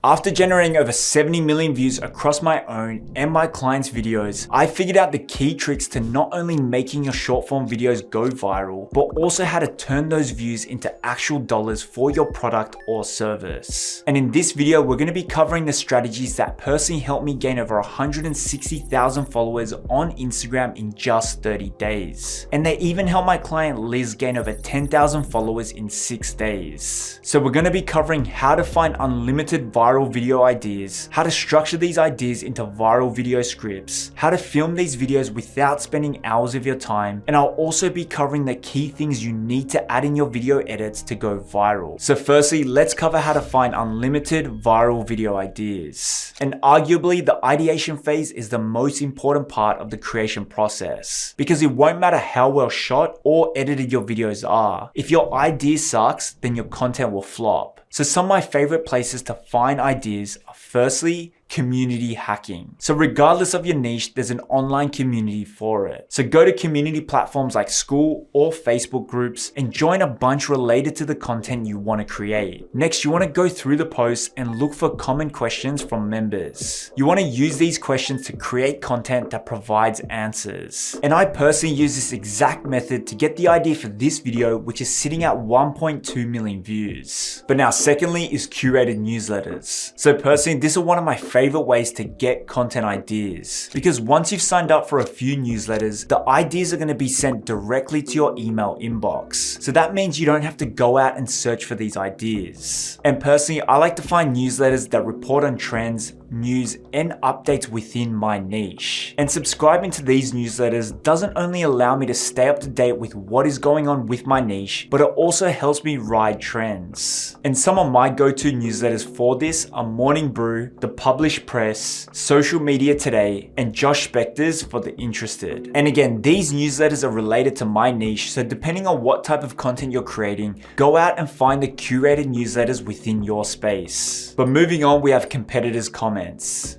After generating over 70 million views across my own and my clients' videos, I figured out the key tricks to not only making your short form videos go viral, but also how to turn those views into actual dollars for your product or service. And in this video, we're going to be covering the strategies that personally helped me gain over 160,000 followers on Instagram in just 30 days. And they even helped my client Liz gain over 10,000 followers in 6 days. So we're going to be covering how to find unlimited viral video ideas, how to structure these ideas into viral video scripts, how to film these videos without spending hours of your time, and I'll also be covering the key things you need to add in your video edits to go viral. So firstly, let's cover how to find unlimited viral video ideas. And arguably, the ideation phase is the most important part of the creation process, because it won't matter how well shot or edited your videos are. If your idea sucks, then your content will flop. So some of my favorite places to find ideas are firstly, community hacking. So regardless of your niche, there's an online community for it. So go to community platforms like Skool or Facebook groups and join a bunch related to the content you want to create. Next, you want to go through the posts and look for common questions from members. You want to use these questions to create content that provides answers. And I personally use this exact method to get the idea for this video, which is sitting at 1.2 million views. But now secondly is curated newsletters. So personally, this is one of my favorite ways to get content ideas, because once you've signed up for a few newsletters, the ideas are going to be sent directly to your email inbox. So that means you don't have to go out and search for these ideas. And personally, I like to find newsletters that report on trends, news, and updates within my niche. And subscribing to these newsletters doesn't only allow me to stay up to date with what is going on with my niche, but it also helps me ride trends. And some of my go-to newsletters for this are Morning Brew, The Published Press, Social Media Today, and Josh Spector's for the interested. And again, these newsletters are related to my niche, so depending on what type of content you're creating, go out and find the curated newsletters within your space. But moving on, we have competitors' comments.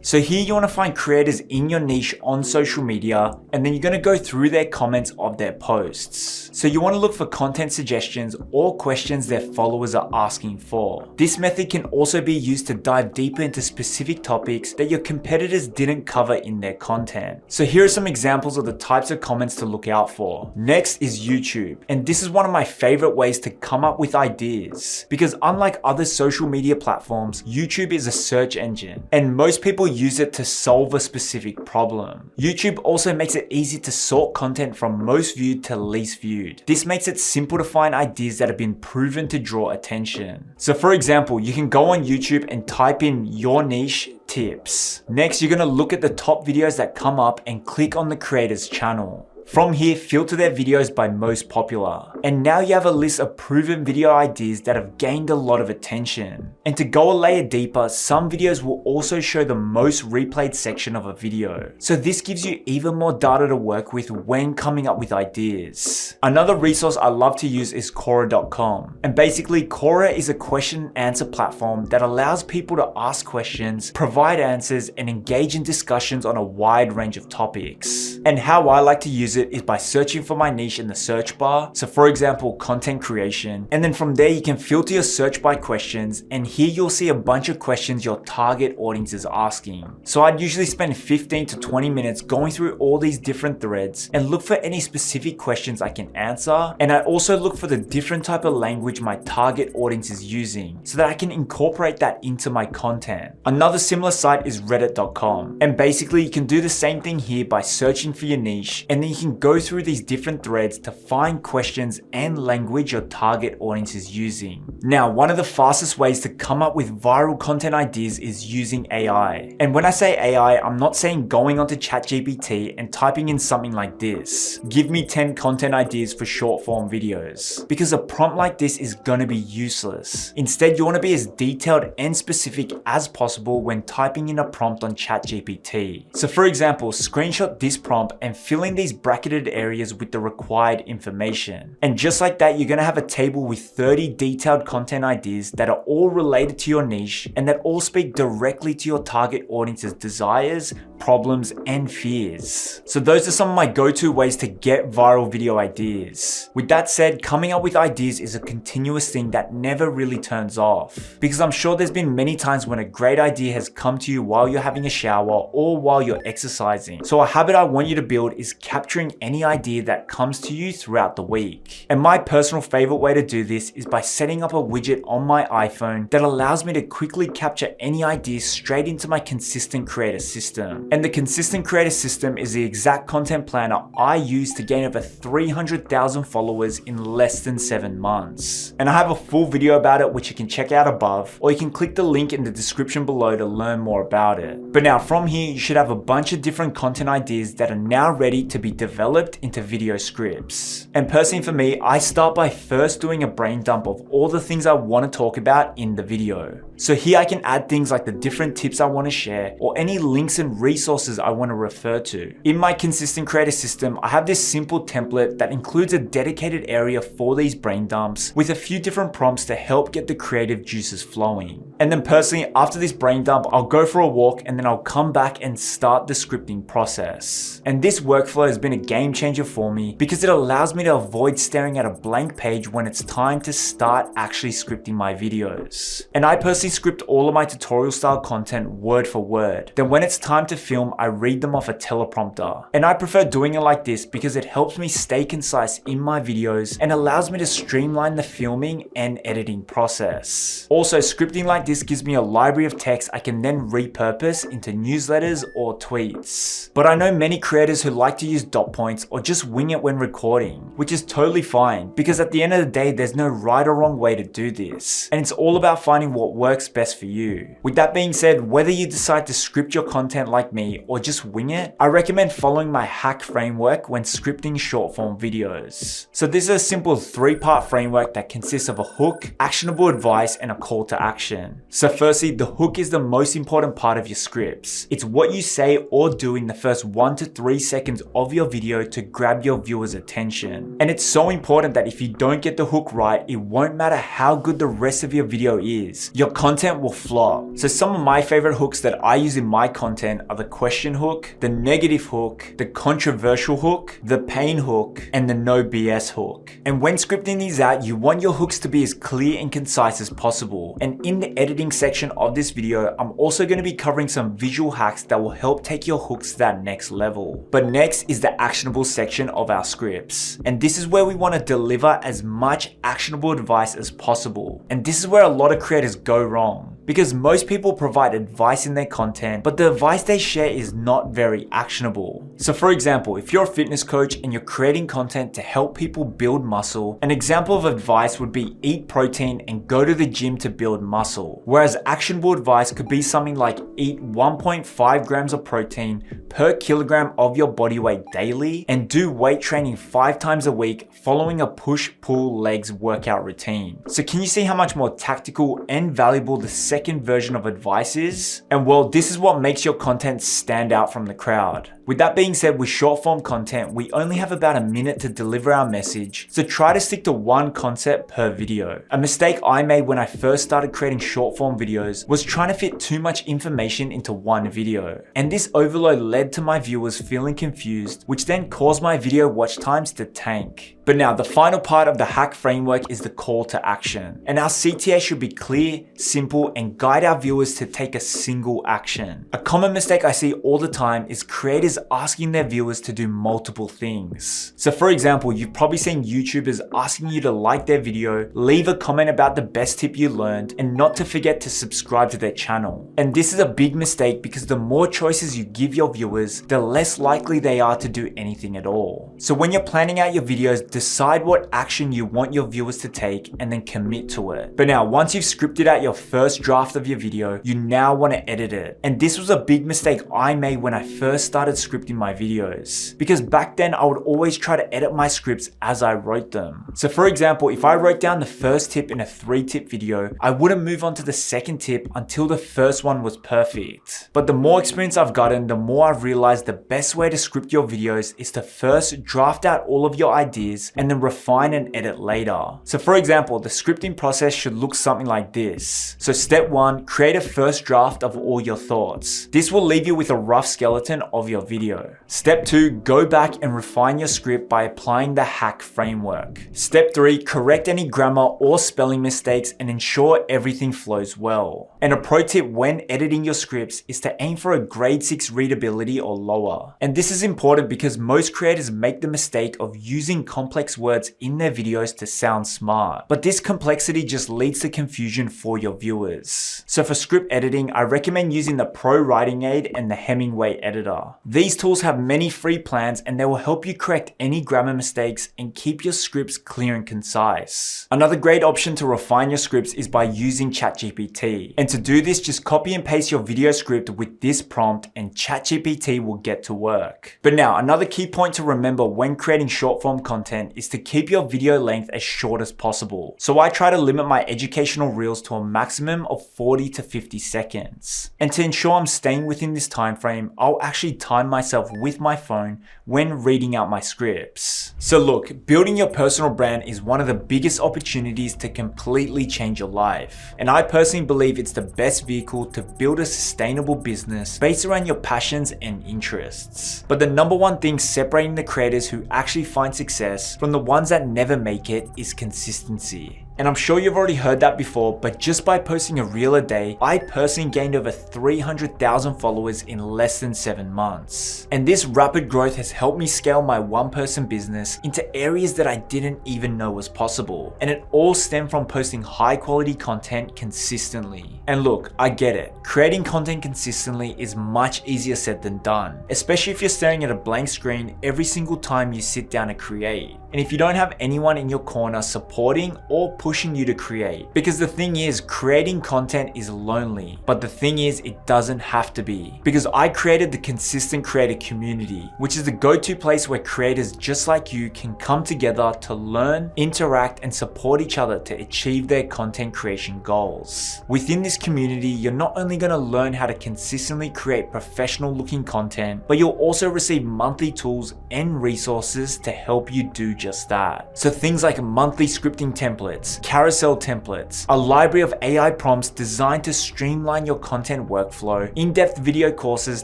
So here you want to find creators in your niche on social media, and then you're going to go through their comments of their posts. So you want to look for content suggestions or questions their followers are asking for. This method can also be used to dive deeper into specific topics that your competitors didn't cover in their content. So here are some examples of the types of comments to look out for. Next is YouTube. And this is one of my favorite ways to come up with ideas, because unlike other social media platforms, YouTube is a search engine, and most people use it to solve a specific problem. YouTube also makes it easy to sort content from most viewed to least viewed. This makes it simple to find ideas that have been proven to draw attention. So for example, you can go on YouTube and type in your niche tips. Next, you're going to look at the top videos that come up and click on the creator's channel. From here, filter their videos by most popular. And now you have a list of proven video ideas that have gained a lot of attention. And to go a layer deeper, some videos will also show the most replayed section of a video. So this gives you even more data to work with when coming up with ideas. Another resource I love to use is Quora.com. And basically, Quora is a question and answer platform that allows people to ask questions, provide answers, and engage in discussions on a wide range of topics. And how I like to use it is by searching for my niche in the search bar. So for example, content creation. And then from there, you can filter your search by questions. And here you'll see a bunch of questions your target audience is asking. So I'd usually spend 15 to 20 minutes going through all these different threads and look for any specific questions I can answer. And I also look for the different type of language my target audience is using, so that I can incorporate that into my content. Another similar site is Reddit.com. And basically, you can do the same thing here by searching for your niche, and then you can go through these different threads to find questions and language your target audience is using. Now, one of the fastest ways to come up with viral content ideas is using AI. And when I say AI, I'm not saying going onto ChatGPT and typing in something like this: give me 10 content ideas for short form videos, because a prompt like this is gonna be useless. Instead, you wanna be as detailed and specific as possible when typing in a prompt on ChatGPT. So for example, screenshot this prompt and fill in these brackets bracketed areas with the required information. And just like that, you're going to have a table with 30 detailed content ideas that are all related to your niche and that all speak directly to your target audience's desires, problems, and fears. So those are some of my go-to ways to get viral video ideas. With that said, coming up with ideas is a continuous thing that never really turns off, because I'm sure there's been many times when a great idea has come to you while you're having a shower or while you're exercising. So a habit I want you to build is capturing any idea that comes to you throughout the week. And my personal favorite way to do this is by setting up a widget on my iPhone that allows me to quickly capture any ideas straight into my Consistent Creator system. And the Consistent Creator system is the exact content planner I use to gain over 300,000 followers in less than 7 months. And I have a full video about it which you can check out above, or you can click the link in the description below to learn more about it. But now from here, you should have a bunch of different content ideas that are now ready to be developed into video scripts. And personally for me, I start by first doing a brain dump of all the things I want to talk about in the video. So here I can add things like the different tips I want to share or any links and resources I want to refer to. In my Consistent Creator system, I have this simple template that includes a dedicated area for these brain dumps with a few different prompts to help get the creative juices flowing. And then personally, after this brain dump, I'll go for a walk and then I'll come back and start the scripting process. And this workflow has been a game changer for me because it allows me to avoid staring at a blank page when it's time to start actually scripting my videos. And I personally script all of my tutorial style content word for word. Then when it's time to film, I read them off a teleprompter. And I prefer doing it like this because it helps me stay concise in my videos and allows me to streamline the filming and editing process. Also, scripting like this gives me a library of text I can then repurpose into newsletters or tweets. But I know many creators who like to use dot points or just wing it when recording, which is totally fine because at the end of the day, there's no right or wrong way to do this. And it's all about finding what works best for you. With that being said, whether you decide to script your content like me or just wing it, I recommend following my hack framework when scripting short form videos. So this is a simple 3-part framework that consists of a hook, actionable advice, and a call to action. So firstly, the hook is the most important part of your scripts. It's what you say or do in the first 1 to 3 seconds of your video to grab your viewers' attention. And it's so important that if you don't get the hook right, it won't matter how good the rest of your video is. Your content will flop. So some of my favorite hooks that I use in my content are the question hook, the negative hook, the controversial hook, the pain hook, and the no BS hook. And when scripting these out, you want your hooks to be as clear and concise as possible. And in the editing section of this video, I'm also going to be covering some visual hacks that will help take your hooks to that next level. But next is the actionable section of our scripts. And this is where we want to deliver as much actionable advice as possible. And this is where a lot of creators go wrong, because most people provide advice in their content, but the advice they share is not very actionable. So for example, if you're a fitness coach and you're creating content to help people build muscle, an example of advice would be eat protein and go to the gym to build muscle. Whereas actionable advice could be something like eat 1.5 grams of protein per kilogram of your body weight daily and do weight training 5 times a week following a push-pull legs workout routine. So can you see how much more tactical and valuable the second version of advice is? And well, this is what makes your content stand out from the crowd. With that being said, with short form content, we only have about a minute to deliver our message, so try to stick to one concept per video. A mistake I made when I first started creating short form videos was trying to fit too much information into one video. And this overload led to my viewers feeling confused, which then caused my video watch times to tank. But now the final part of the hack framework is the call to action. And our CTA should be clear, simple, and guide our viewers to take a single action. A common mistake I see all the time is creators asking their viewers to do multiple things. So for example, you've probably seen YouTubers asking you to like their video, leave a comment about the best tip you learned, and not to forget to subscribe to their channel. And this is a big mistake because the more choices you give your viewers, the less likely they are to do anything at all. So when you're planning out your videos, decide what action you want your viewers to take and then commit to it. But now, once you've scripted out your first draft of your video, you now want to edit it. And this was a big mistake I made when I first started scripting my videos. Because back then I would always try to edit my scripts as I wrote them. So for example, if I wrote down the first tip in a 3-tip video, I wouldn't move on to the second tip until the first one was perfect. But the more experience I've gotten, the more I've realized the best way to script your videos is to first draft out all of your ideas and then refine and edit later. So for example, the scripting process should look something like this. So step 1, create a first draft of all your thoughts. This will leave you with a rough skeleton of your video. Step 2, go back and refine your script by applying the hack framework. Step 3, correct any grammar or spelling mistakes and ensure everything flows well. And a pro tip when editing your scripts is to aim for a grade 6 readability or lower. And this is important because most creators make the mistake of using complex words in their videos to sound smart. But this complexity just leads to confusion for your viewers. So for script editing, I recommend using the Pro Writing Aid and the Hemingway Editor. These tools have many free plans and they will help you correct any grammar mistakes and keep your scripts clear and concise. Another great option to refine your scripts is by using ChatGPT. And to do this, just copy and paste your video script with this prompt and ChatGPT will get to work. But now, another key point to remember when creating short form content is to keep your video length as short as possible. So I try to limit my educational reels to a maximum of 40 to 50 seconds. And to ensure I'm staying within this time frame, I'll actually time myself with my phone when reading out my scripts. So look, building your personal brand is one of the biggest opportunities to completely change your life. And I personally believe it's the best vehicle to build a sustainable business based around your passions and interests. But the number one thing separating the creators who actually find success from the ones that never make it is consistency. And I'm sure you've already heard that before, but just by posting a reel a day, I personally gained over 300,000 followers in less than 7 months. And this rapid growth has helped me scale my one-person business into areas that I didn't even know was possible. And it all stemmed from posting high-quality content consistently. And look, I get it. Creating content consistently is much easier said than done, especially if you're staring at a blank screen every single time you sit down to create. And if you don't have anyone in your corner supporting or pushing you to create. Because the thing is, creating content is lonely, but the thing is, it doesn't have to be. Because I created the Consistent Creator Community, which is the go-to place where creators just like you can come together to learn, interact, and support each other to achieve their content creation goals. Within this community, you're not only going to learn how to consistently create professional looking content, but you'll also receive monthly tools and resources to help you do just that. So things like monthly scripting templates, carousel templates, a library of AI prompts designed to streamline your content workflow, in-depth video courses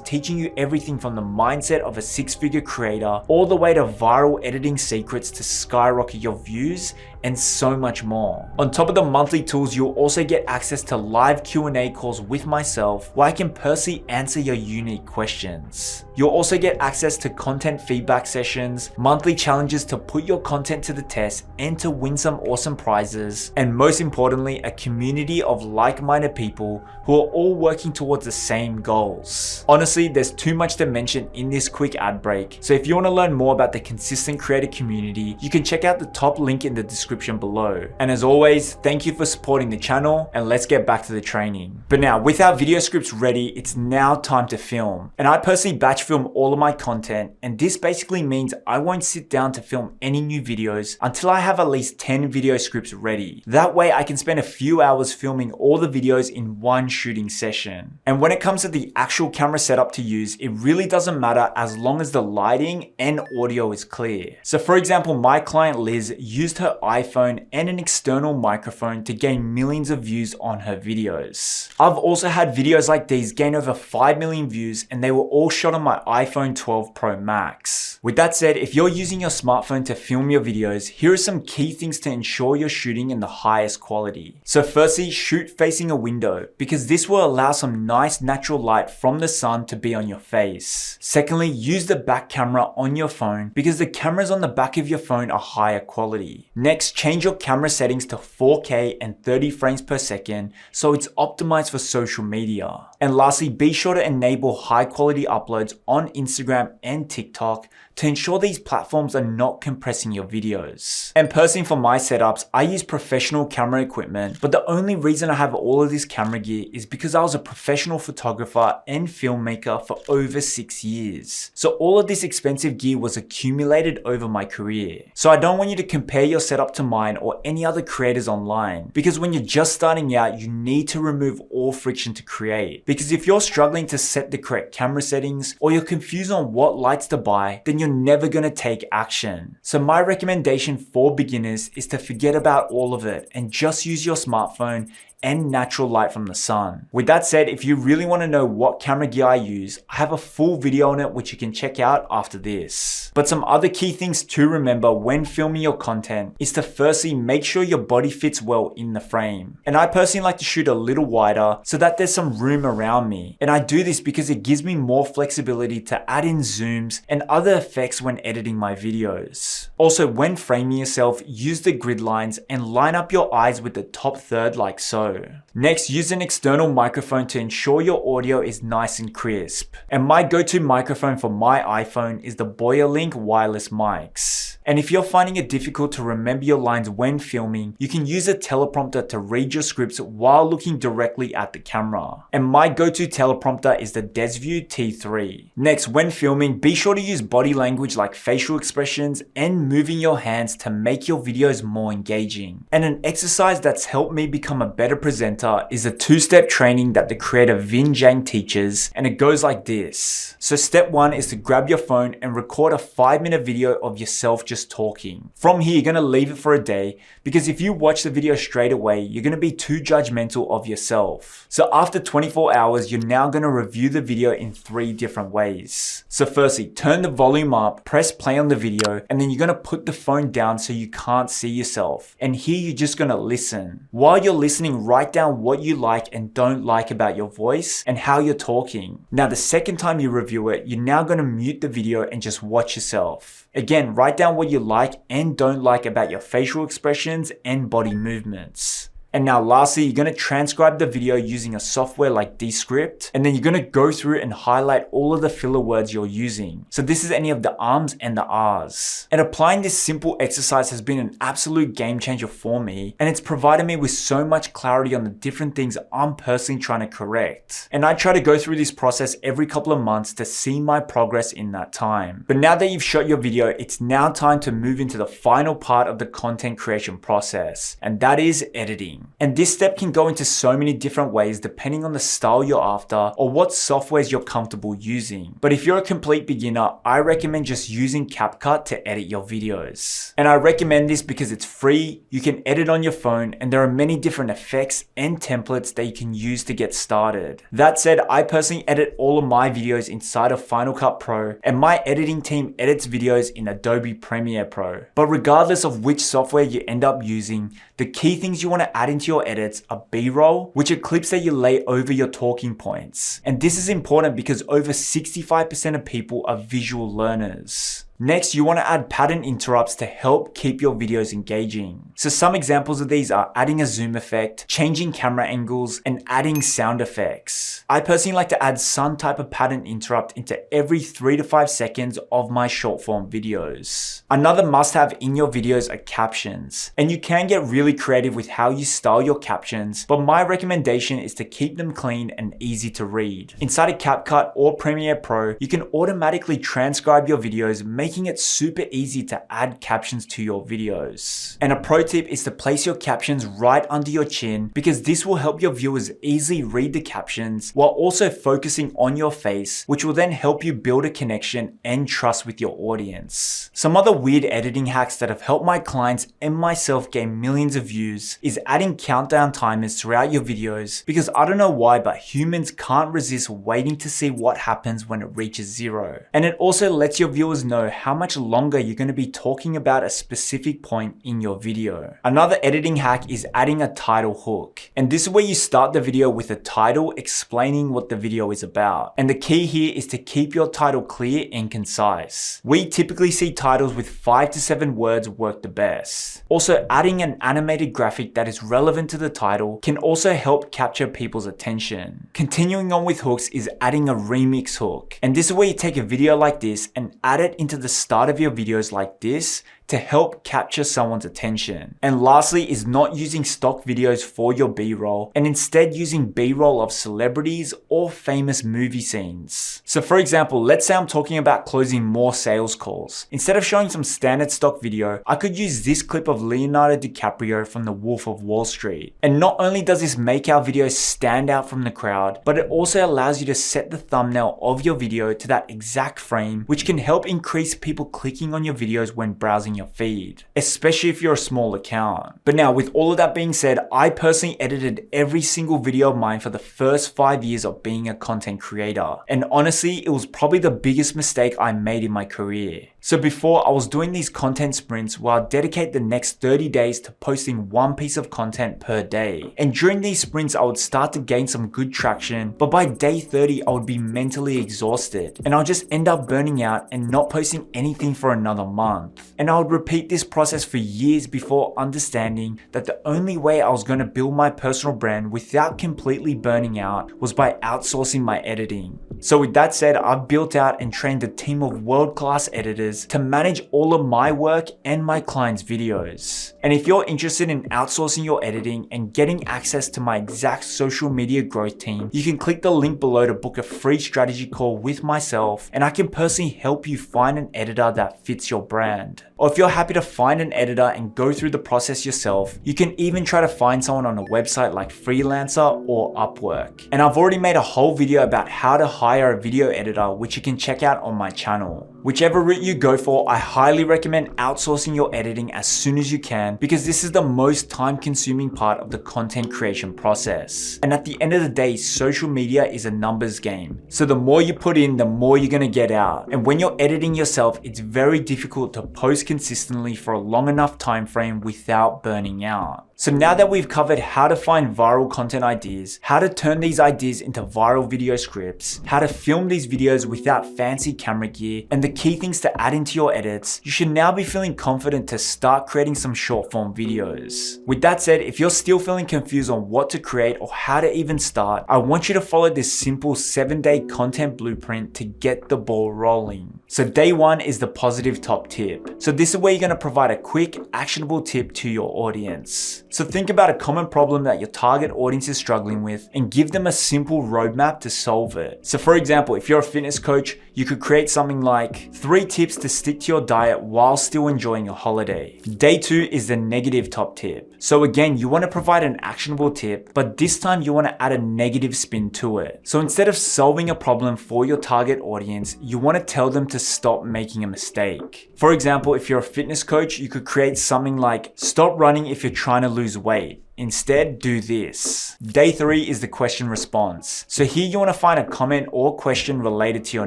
teaching you everything from the mindset of a 6-figure creator all the way to viral editing secrets to skyrocket your views, and so much more. On top of the monthly tools, you'll also get access to live Q&A calls with myself where I can personally answer your unique questions. You'll also get access to content feedback sessions, monthly challenges to put your content to the test and to win some awesome prizes, and most importantly, a community of like-minded people who are all working towards the same goals. Honestly, there's too much to mention in this quick ad break, so if you want to learn more about the Consistent Creator Community, you can check out the top link in the description below. And as always, thank you for supporting the channel, and let's get back to the training. But now, with our video scripts ready, it's now time to film. And I personally batch film all of my content, and this basically means I won't sit down to film any new videos until I have at least 10 video scripts ready. That way I can spend a few hours filming all the videos in one shooting session. And when it comes to the actual camera setup to use, it really doesn't matter as long as the lighting and audio is clear. So for example, my client Liz used her iPhone and an external microphone to gain millions of views on her videos. I've also had videos like these gain over 5 million views, and they were all shot on my iPhone 12 Pro Max. With that said, if you're using your smartphone to film your videos, here are some key things to ensure you're shooting in the highest quality. So firstly, shoot facing a window, because this will allow some nice natural light from the sun to be on your face. Secondly, use the back camera on your phone, because the cameras on the back of your phone are higher quality. Next, Next, change your camera settings to 4K and 30 frames per second so it's optimized for social media. And lastly, be sure to enable high quality uploads on Instagram and TikTok to ensure these platforms are not compressing your videos. And personally for my setups, I use professional camera equipment, but the only reason I have all of this camera gear is because I was a professional photographer and filmmaker for over 6 years. So all of this expensive gear was accumulated over my career. So I don't want you to compare your setup to mine or any other creators online, because when you're just starting out, you need to remove all friction to create. Because if you're struggling to set the correct camera settings, or you're confused on what lights to buy, then you're never gonna take action. So my recommendation for beginners is to forget about all of it and just use your smartphone and natural light from the sun. With that said, if you really want to know what camera gear I use, I have a full video on it which you can check out after this. But some other key things to remember when filming your content is to firstly make sure your body fits well in the frame. And I personally like to shoot a little wider so that there's some room around me. And I do this because it gives me more flexibility to add in zooms and other effects when editing my videos. Also, when framing yourself, use the grid lines and line up your eyes with the top third like so. Next, use an external microphone to ensure your audio is nice and crisp. And my go-to microphone for my iPhone is the BoyaLink wireless mics. And if you're finding it difficult to remember your lines when filming, you can use a teleprompter to read your scripts while looking directly at the camera. And my go-to teleprompter is the Desview T3. Next, when filming, be sure to use body language like facial expressions and moving your hands to make your videos more engaging. And an exercise that's helped me become a better presenter is a 2-step training that the creator Vinh Giang teaches, and it goes like this. So step 1 is to grab your phone and record a 5-minute video of yourself just talking. From here, you're going to leave it for a day, because if you watch the video straight away, you're going to be too judgmental of yourself. So after 24 hours, you're now going to review the video in 3 different ways. So firstly, turn the volume up, press play on the video, and then you're going to put the phone down so you can't see yourself. And here you're just going to listen. While you're listening, write down what you like and don't like about your voice and how you're talking. Now, the second time you review it, you're now going to mute the video and just watch yourself. Again, write down what you like and don't like about your facial expressions and body movements. And now lastly, you're going to transcribe the video using a software like Descript, and then you're going to go through and highlight all of the filler words you're using. So this is any of the ums and the ahs. And applying this simple exercise has been an absolute game changer for me, and it's provided me with so much clarity on the different things I'm personally trying to correct. And I try to go through this process every couple of months to see my progress in that time. But now that you've shot your video, it's now time to move into the final part of the content creation process, and that is editing. And this step can go into so many different ways depending on the style you're after or what softwares you're comfortable using. But if you're a complete beginner, I recommend just using CapCut to edit your videos. And I recommend this because it's free, you can edit on your phone, and there are many different effects and templates that you can use to get started. That said, I personally edit all of my videos inside of Final Cut Pro, and my editing team edits videos in Adobe Premiere Pro. But regardless of which software you end up using, the key things you want to add into your edits are B-roll, which are clips that you lay over your talking points. And this is important because over 65% of people are visual learners. Next, you want to add pattern interrupts to help keep your videos engaging. So some examples of these are adding a zoom effect, changing camera angles, and adding sound effects. I personally like to add some type of pattern interrupt into every 3 to 5 seconds of my short form videos. Another must-have in your videos are captions, and you can get really creative with how you style your captions, but my recommendation is to keep them clean and easy to read. Inside of CapCut or Premiere Pro, you can automatically transcribe your videos, making it super easy to add captions to your videos. And a pro tip is to place your captions right under your chin, because this will help your viewers easily read the captions while also focusing on your face, which will then help you build a connection and trust with your audience. Some other weird editing hacks that have helped my clients and myself gain millions of views is adding countdown timers throughout your videos, because I don't know why, but humans can't resist waiting to see what happens when it reaches 0. And it also lets your viewers know how much longer you're going to be talking about a specific point in your video. Another editing hack is adding a title hook. And this is where you start the video with a title explaining what the video is about. And the key here is to keep your title clear and concise. We typically see titles with 5 to 7 words work the best. Also, adding an animated graphic that is relevant to the title can also help capture people's attention. Continuing on with hooks is adding a remix hook. And this is where you take a video like this and add it into the start of your videos like this to help capture someone's attention. And lastly is not using stock videos for your B-roll and instead using B-roll of celebrities or famous movie scenes. So for example, let's say I'm talking about closing more sales calls. Instead of showing some standard stock video, I could use this clip of Leonardo DiCaprio from The Wolf of Wall Street. And not only does this make our videos stand out from the crowd, but it also allows you to set the thumbnail of your video to that exact frame, which can help increase people clicking on your videos when browsing your feed, especially if you're a small account. But now, with all of that being said, I personally edited every single video of mine for the first 5 years of being a content creator. And honestly, it was probably the biggest mistake I made in my career. So before, I was doing these content sprints where I'd dedicate the next 30 days to posting one piece of content per day. And during these sprints, I would start to gain some good traction, but by day 30, I would be mentally exhausted. And I'll just end up burning out and not posting anything for another month. And I would repeat this process for years before understanding that the only way I was going to build my personal brand without completely burning out was by outsourcing my editing. So with that said, I've built out and trained a team of world-class editors to manage all of my work and my clients' videos. And if you're interested in outsourcing your editing and getting access to my exact social media growth team, you can click the link below to book a free strategy call with myself, and I can personally help you find an editor that fits your brand. Or if you're happy to find an editor and go through the process yourself, you can even try to find someone on a website like Freelancer or Upwork. And I've already made a whole video about how to hire a video editor, which you can check out on my channel. Whichever route you go for, I highly recommend outsourcing your editing as soon as you can, because this is the most time-consuming part of the content creation process. And at the end of the day, social media is a numbers game. So the more you put in, the more you're gonna get out. And when you're editing yourself, it's very difficult to post consistently for a long enough time frame without burning out. So now that we've covered how to find viral content ideas, how to turn these ideas into viral video scripts, how to film these videos without fancy camera gear, and the key things to add into your edits, you should now be feeling confident to start creating some short form videos. With that said, if you're still feeling confused on what to create or how to even start, I want you to follow this simple 7-day content blueprint to get the ball rolling. So day 1 is the positive top tip. So this is where you're going to provide a quick, actionable tip to your audience. So think about a common problem that your target audience is struggling with and give them a simple roadmap to solve it. So for example, if you're a fitness coach, you could create something like 3 tips to stick to your diet while still enjoying your holiday. Day 2 is the negative top tip. So again, you want to provide an actionable tip, but this time you want to add a negative spin to it. So instead of solving a problem for your target audience, you want to tell them to stop making a mistake. For example, if you're a fitness coach, you could create something like, stop running if you're trying to lose weight. Instead, do this. Day 3 is the question response. So here you want to find a comment or question related to your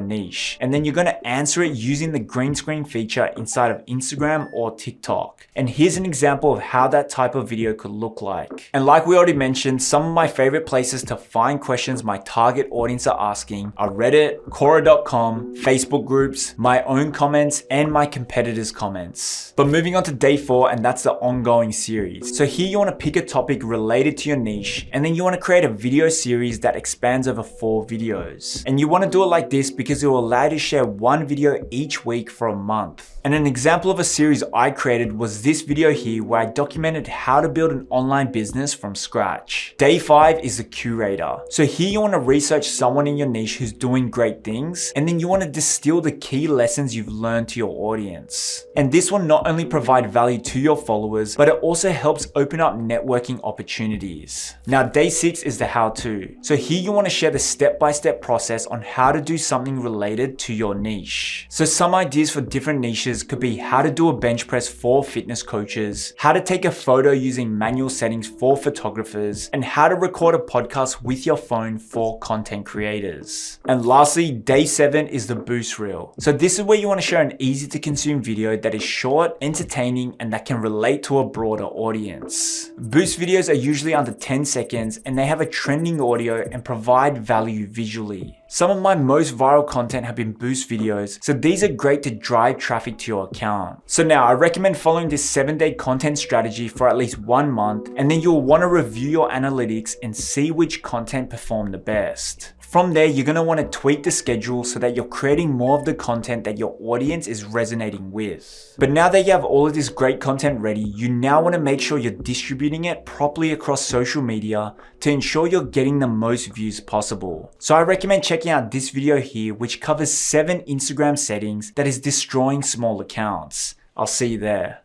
niche, and then you're going to answer it using the green screen feature inside of Instagram or TikTok. And here's an example of how that type of video could look like. And like we already mentioned, some of my favorite places to find questions my target audience are asking are Reddit, Quora.com, Facebook groups, my own comments, and my competitors' comments. But moving on to day 4, and that's the ongoing series. So here you want to pick a topic related to your niche, and then you want to create a video series that expands over 4 videos. And you want to do it like this because it will allow you to share 1 video each week for a month. And an example of a series I created was this video here where I documented how to build an online business from scratch. Day 5 is the curator. So here you want to research someone in your niche who's doing great things, and then you want to distill the key lessons you've learned to your audience. And this will not only provide value to your followers, but it also helps open up networking opportunities. Now, day 6 is the how-to. So here you want to share the step-by-step process on how to do something related to your niche. So some ideas for different niches coaches could be how to do a bench press for fitness coaches, how to take a photo using manual settings for photographers, and how to record a podcast with your phone for content creators. And lastly, day 7 is the boost reel. So this is where you want to share an easy to consume video that is short, entertaining, and that can relate to a broader audience. Boost videos are usually under 10 seconds and they have a trending audio and provide value visually. Some of my most viral content have been boost videos, so these are great to drive traffic to your account. So now I recommend following this 7-day content strategy for at least 1 month, and then you'll want to review your analytics and see which content performed the best. From there, you're going to want to tweak the schedule so that you're creating more of the content that your audience is resonating with. But now that you have all of this great content ready, you now want to make sure you're distributing it properly across social media to ensure you're getting the most views possible. So I recommend checking out this video here, which covers 7 Instagram settings that is destroying small accounts. I'll see you there.